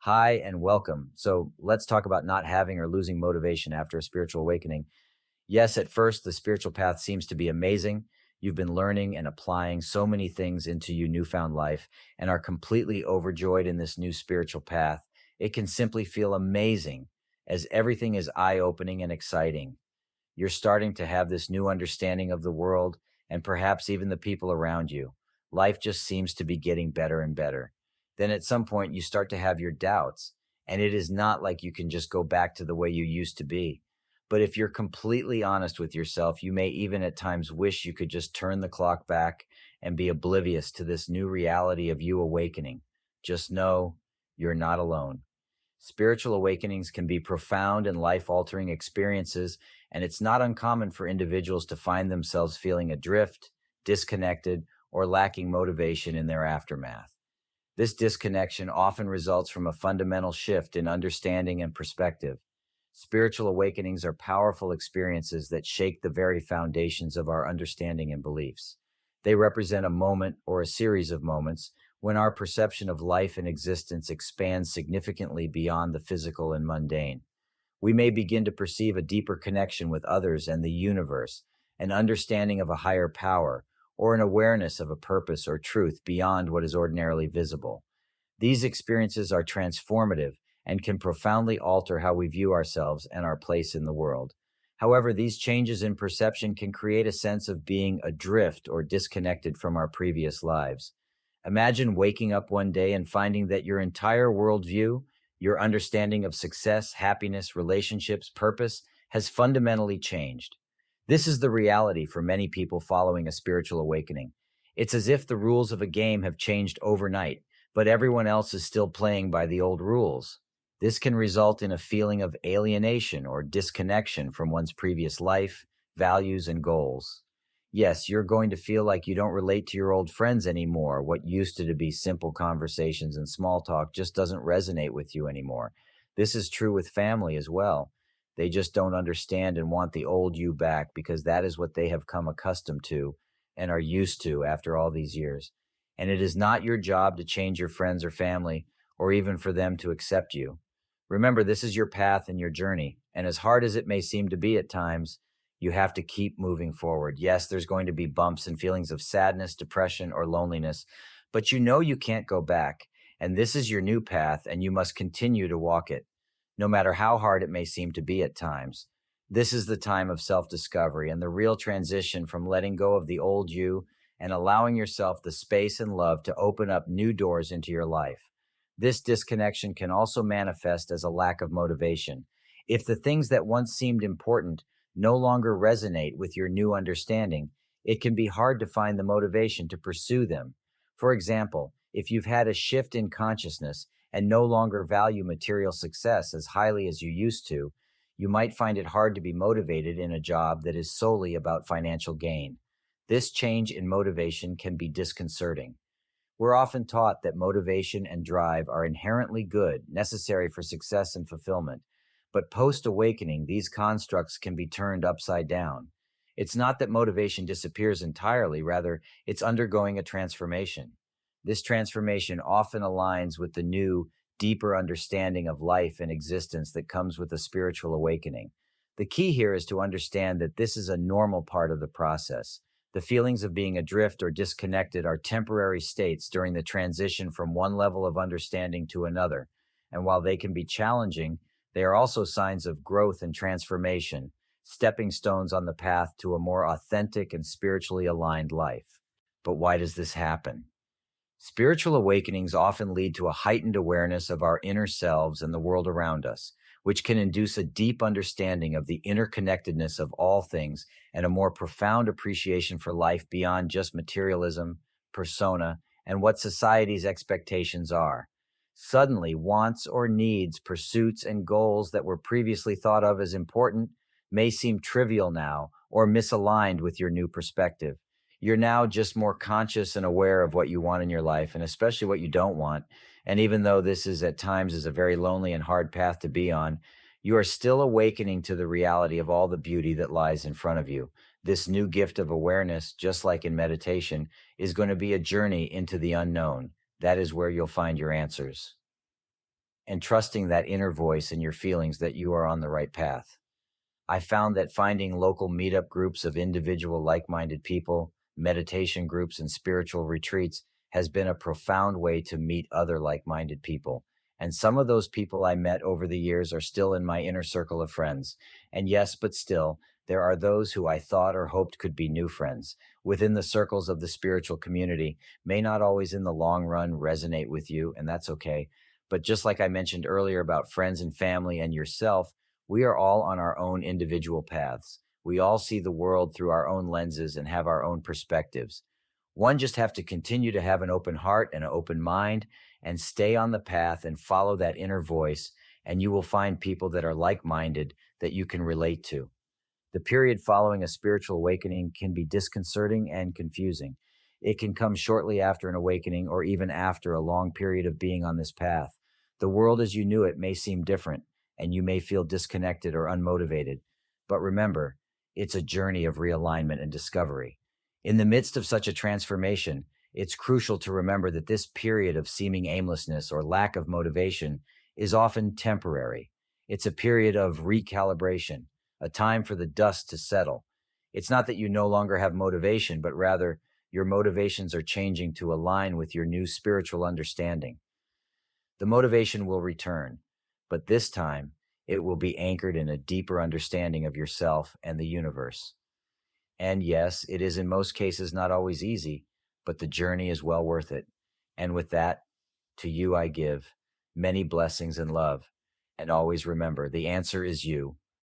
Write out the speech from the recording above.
Hi and welcome. So let's talk about not having or losing motivation after a spiritual awakening. Yes, at first, the spiritual path seems to be amazing. You've been learning and applying so many things into your newfound life and are completely overjoyed in this new spiritual path. It can simply feel amazing as everything is eye opening and exciting. You're starting to have this new understanding of the world and perhaps even the people around you. Life just seems to be getting better and better. Then at some point, you start to have your doubts, and it is not like you can just go back to the way you used to be. But if you're completely honest with yourself, you may even at times wish you could just turn the clock back and be oblivious to this new reality of you awakening. Just know you're not alone. Spiritual awakenings can be profound and life altering experiences, and it's not uncommon for individuals to find themselves feeling adrift, disconnected, or lacking motivation in their aftermath. This disconnection often results from a fundamental shift in understanding and perspective. Spiritual awakenings are powerful experiences that shake the very foundations of our understanding and beliefs. They represent a moment or a series of moments when our perception of life and existence expands significantly beyond the physical and mundane. We may begin to perceive a deeper connection with others and the universe, an understanding of a higher power, or an awareness of a purpose or truth beyond what is ordinarily visible. These experiences are transformative and can profoundly alter how we view ourselves and our place in the world. However, these changes in perception can create a sense of being adrift or disconnected from our previous lives. Imagine waking up one day and finding that your entire worldview, your understanding of success, happiness, relationships, purpose, has fundamentally changed. This is the reality for many people following a spiritual awakening. It's as if the rules of a game have changed overnight, but everyone else is still playing by the old rules. This can result in a feeling of alienation or disconnection from one's previous life, values, and goals. Yes, you're going to feel like you don't relate to your old friends anymore. What used to be simple conversations and small talk just doesn't resonate with you anymore. This is true with family as well. They just don't understand and want the old you back because that is what they have come accustomed to and are used to after all these years. And it is not your job to change your friends or family or even for them to accept you. Remember, this is your path and your journey. And as hard as it may seem to be at times, you have to keep moving forward. Yes, there's going to be bumps and feelings of sadness, depression, or loneliness, but you know you can't go back. And this is your new path, and you must continue to walk it, no matter how hard it may seem to be at times. This is the time of self discovery and the real transition from letting go of the old you and allowing yourself the space and love to open up new doors into your life. This disconnection can also manifest as a lack of motivation. If the things that once seemed important no longer resonate with your new understanding, it can be hard to find the motivation to pursue them. For example, if you've had a shift in consciousness and no longer value material success as highly as you used to, you might find it hard to be motivated in a job that is solely about financial gain. This change in motivation can be disconcerting. We're often taught that motivation and drive are inherently good, necessary for success and fulfillment. But post awakening, these constructs can be turned upside down. It's not that motivation disappears entirely, rather, it's undergoing a transformation. This transformation often aligns with the new, deeper understanding of life and existence that comes with a spiritual awakening. The key here is to understand that this is a normal part of the process. The feelings of being adrift or disconnected are temporary states during the transition from one level of understanding to another. And while they can be challenging, they are also signs of growth and transformation, stepping stones on the path to a more authentic and spiritually aligned life. But why does this happen? Spiritual awakenings often lead to a heightened awareness of our inner selves and the world around us, which can induce a deep understanding of the interconnectedness of all things and a more profound appreciation for life beyond just materialism, persona, and what society's expectations are. Suddenly, wants or needs, pursuits, and goals that were previously thought of as important may seem trivial now or misaligned with your new perspective. You're now just more conscious and aware of what you want in your life and especially what you don't want. And even though this is at times is a very lonely and hard path to be on, you are still awakening to the reality of all the beauty that lies in front of you. This new gift of awareness, just like in meditation, is going to be a journey into the unknown. That is where you'll find your answers. and trusting that inner voice and your feelings that you are on the right path. I found that finding local meetup groups of individual like minded people, meditation groups, and spiritual retreats has been a profound way to meet other like minded people. And some of those people I met over the years are still in my inner circle of friends. And yes, but still, there are those who I thought or hoped could be new friends within the circles of the spiritual community may not always in the long run resonate with you, and that's okay. But just like I mentioned earlier about friends and family and yourself, we are all on our own individual paths. We all see the world through our own lenses and have our own perspectives. One just have to continue to have an open heart and an open mind and stay on the path and follow that inner voice, and you will find people that are like minded that you can relate to. The period following a spiritual awakening can be disconcerting and confusing. It can come shortly after an awakening or even after a long period of being on this path. The world as you knew it may seem different, and you may feel disconnected or unmotivated. But remember, it's a journey of realignment and discovery. In the midst of such a transformation, it's crucial to remember that this period of seeming aimlessness or lack of motivation is often temporary. It's a period of recalibration, a time for the dust to settle. It's not that you no longer have motivation, but rather your motivations are changing to align with your new spiritual understanding. The motivation will return, but this time it will be anchored in a deeper understanding of yourself and the universe. And yes, it is in most cases not always easy, but the journey is well worth it. And with that, to you I give many blessings and love. And always remember, the answer is you.